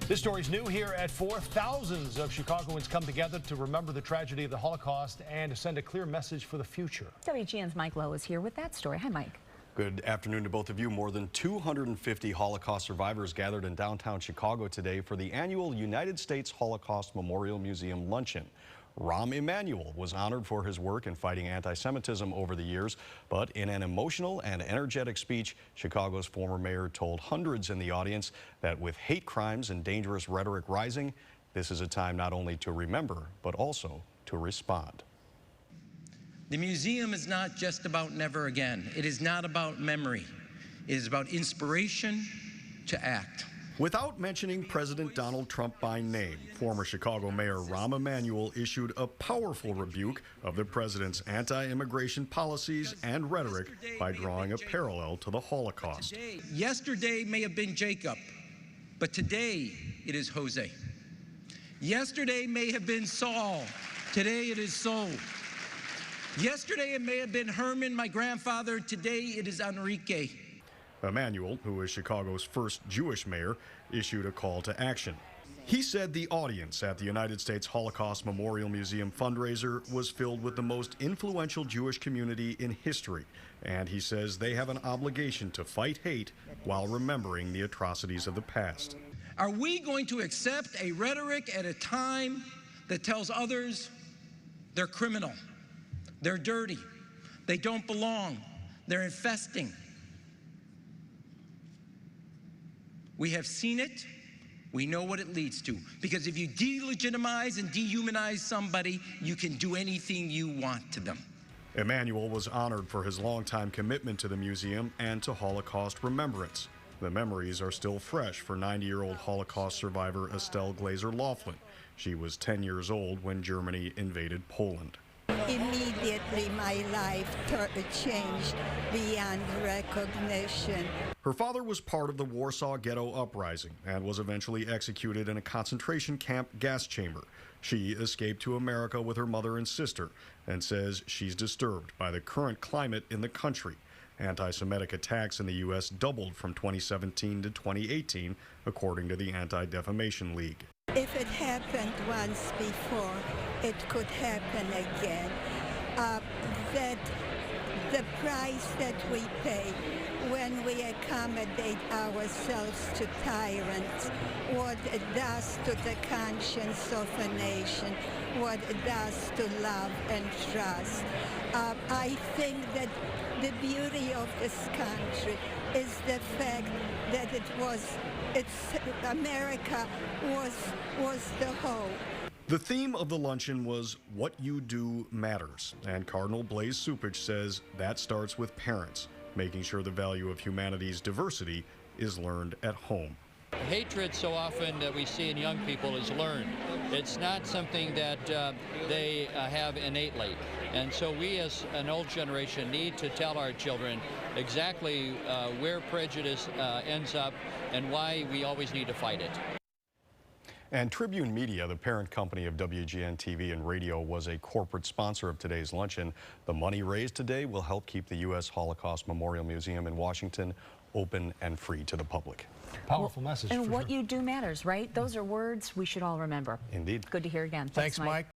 This story's new here at 4. Thousands of Chicagoans come together to remember the tragedy of the Holocaust and to send a clear message for the future. WGN's Mike Lowe is here with that story. Hi, Mike. Good afternoon to both of you. More than 250 Holocaust survivors gathered in downtown Chicago today for the annual United States Holocaust Memorial Museum Luncheon. Rahm Emanuel was honored for his work in fighting anti-Semitism over the years, but in an emotional and energetic speech, Chicago's former mayor told hundreds in the audience that with hate crimes and dangerous rhetoric rising, this is a time not only to remember, but also to respond. The museum is not just about never again. It is not about memory. It is about inspiration to act. Without mentioning President Donald Trump by name, former Chicago Mayor Rahm Emanuel issued a powerful rebuke of the president's anti-immigration policies and rhetoric by drawing a parallel to the Holocaust. Yesterday may have been Jacob, but today it is Jose. Yesterday may have been Saul, today it is Saul. Yesterday it may have been Herman, my grandfather, today it is Enrique. Emanuel, who is Chicago's first Jewish mayor, issued a call to action. He said the audience at the United States Holocaust Memorial Museum fundraiser was filled with the most influential Jewish community in history, and he says they have an obligation to fight hate while remembering the atrocities of the past. Are we going to accept a rhetoric at a time that tells others they're criminal, they're dirty, they don't belong, they're infesting? We have seen it. We know what it leads to. Because if you delegitimize and dehumanize somebody, you can do anything you want to them. Emanuel was honored for his longtime commitment to the museum and to Holocaust remembrance. The memories are still fresh for 90-year-old Holocaust survivor Estelle Glazer Laughlin. She was 10 years old when Germany invaded Poland. Immediately my life changed beyond recognition. Her father was part of the Warsaw Ghetto Uprising and was eventually executed in a concentration camp gas chamber. She escaped to America with her mother and sister and says she's disturbed by the current climate in the country. Anti-Semitic attacks in the U.S. doubled from 2017 to 2018, according to the Anti-Defamation League. If it happened once before, it could happen again. That the price that we pay when we accommodate ourselves to tyrants, what it does to the conscience of a nation, what it does to love and trust. I think that the beauty of this country is the fact that America was the whole. The theme of the luncheon was What You Do Matters, and Cardinal Blaise Cupich says that starts with parents, making sure the value of humanity's diversity is learned at home. Hatred so often that we see in young people is learned. It's not something that they have innately. And so we as an old generation need to tell our children exactly where prejudice ends up and why we always need to fight it. And Tribune Media, the parent company of Wgntv and radio, was a corporate sponsor of today's luncheon. The money raised today will help keep the U.S. Holocaust Memorial Museum in Washington open and free to the public. Powerful message. And what you do matters, right? Those are words we should all remember. Indeed. Good to hear again. Thanks, Mike.